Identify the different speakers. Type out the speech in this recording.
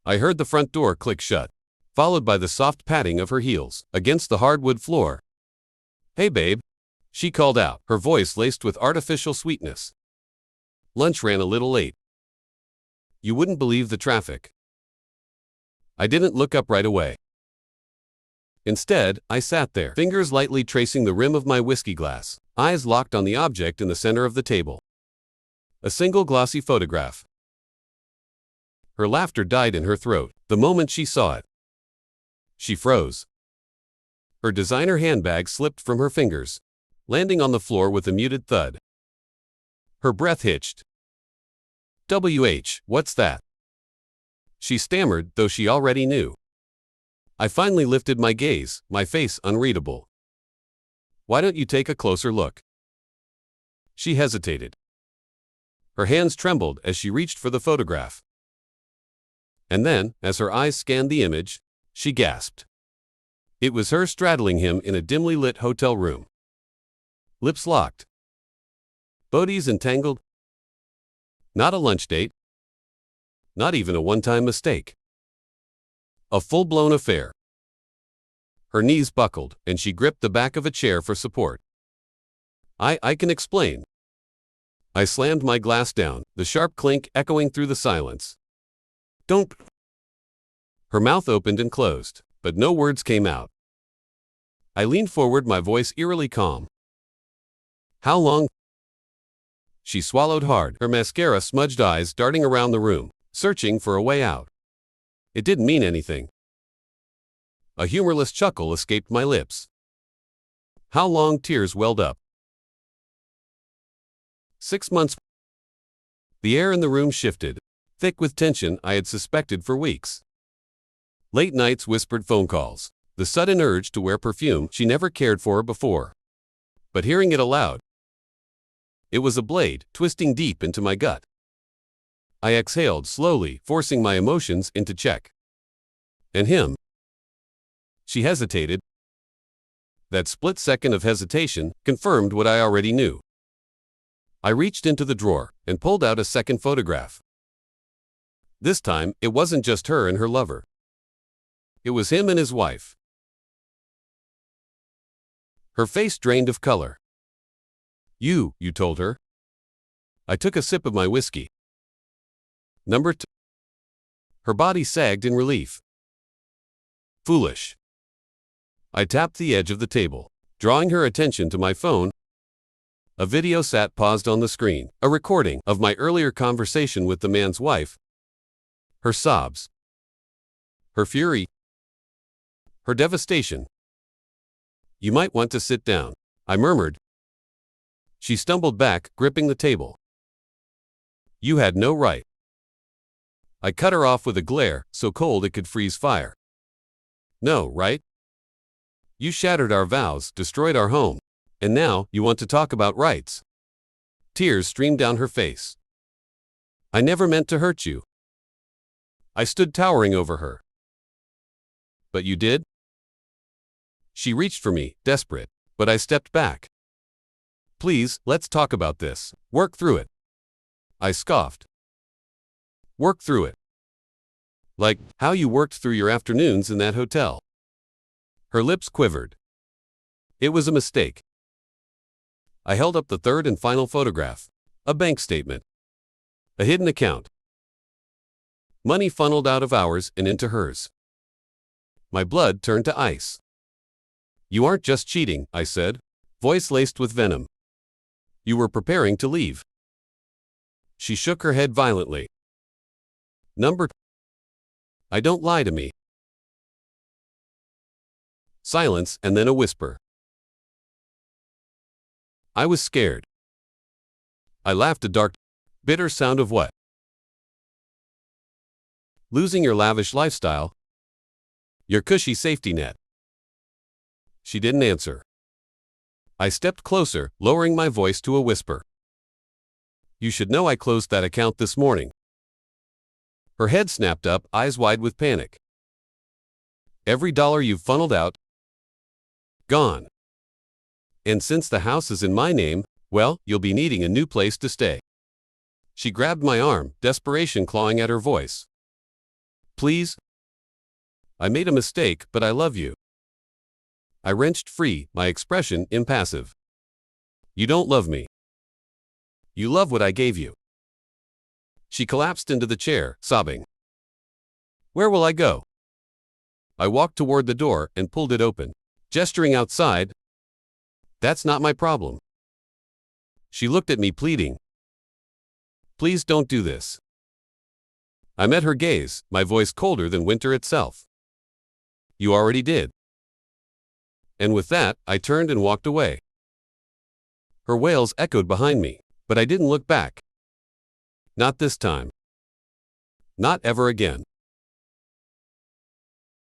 Speaker 1: I heard the front door click shut, followed by the soft padding of her heels against the hardwood floor. "Hey, babe," she called out, her voice laced with artificial sweetness. "Lunch ran a little late. You wouldn't believe the traffic." I didn't look up right away. Instead, I sat there, fingers lightly tracing the rim of my whiskey glass, eyes locked on the object in the center of the table. A single glossy photograph. Her laughter died in her throat the moment she saw it. She froze. Her designer handbag slipped from her fingers, landing on the floor with a muted thud. Her breath hitched. What's that?" she stammered, though she already knew. I finally lifted my gaze, my face unreadable. "Why don't you take a closer look?" She hesitated. Her hands trembled as she reached for the photograph. And then, as her eyes scanned the image, she gasped. It was her straddling him in a dimly lit hotel room. Lips locked. Bodies entangled. Not a lunch date. Not even a one-time mistake. A full-blown affair. Her knees buckled, and she gripped the back of a chair for support. I can explain." I slammed my glass down, the sharp clink echoing through the silence. "Don't." Her mouth opened and closed, but no words came out. I leaned forward, my voice eerily calm. "How long?" She swallowed hard, her mascara-smudged eyes darting around the room, searching for a way out. It didn't mean anything. A humorless chuckle escaped my lips. "How long?" Tears welled up. 6 months. The air in the room shifted, thick with tension I had suspected for weeks. Late nights, whispered phone calls, the sudden urge to wear perfume she never cared for before. But hearing it aloud, it was a blade twisting deep into my gut. I exhaled slowly, forcing my emotions into check. "And him?" She hesitated. That split second of hesitation confirmed what I already knew. I reached into the drawer and pulled out a second photograph. This time, it wasn't just her and her lover. It was him and his wife. Her face drained of color. You told her." I took a sip of my whiskey. Number 2. Her body sagged in relief. "Foolish." I tapped the edge of the table, drawing her attention to my phone. A video sat paused on the screen, a recording of my earlier conversation with the man's wife. Her sobs. Her fury. Her devastation. "You might want to sit down," I murmured. She stumbled back, gripping the table. "You had no right." I cut her off with a glare, so cold it could freeze fire. "No, right? You shattered our vows, destroyed our home, and now you want to talk about rights." Tears streamed down her face. "I never meant to hurt you." I stood towering over her. "But you did?" She reached for me, desperate, but I stepped back. "Please, let's talk about this. Work through it." I scoffed. "Work through it?" "Like how you worked through your afternoons in that hotel." Her lips quivered. It was a mistake. I held up the third and final photograph. A bank statement. A hidden account. Money funneled out of ours and into hers. My blood turned to ice. "You aren't just cheating," I said, voice laced with venom. "You were preparing to leave." She shook her head violently. Number 2. I don't lie to me." Silence, and then a whisper. I was scared. I laughed, a dark, bitter sound of what? Losing your lavish lifestyle? Your cushy safety net? She didn't answer. I stepped closer, lowering my voice to a whisper. "You should know I closed that account this morning." Her head snapped up, eyes wide with panic. "Every dollar you've funneled out? Gone. And since the house is in my name, well, you'll be needing a new place to stay." She grabbed my arm, desperation clawing at her voice. Please? I made a mistake, but I love you. I wrenched free, my expression impassive. You don't love me. You love what I gave you. She collapsed into the chair, sobbing. Where will I go? I walked toward the door and pulled it open, gesturing outside. That's not my problem. She looked at me pleading. Please don't do this. I met her gaze, my voice colder than winter itself. You already did. And with that, I turned and walked away. Her wails echoed behind me, but I didn't look back. Not this time. Not ever again.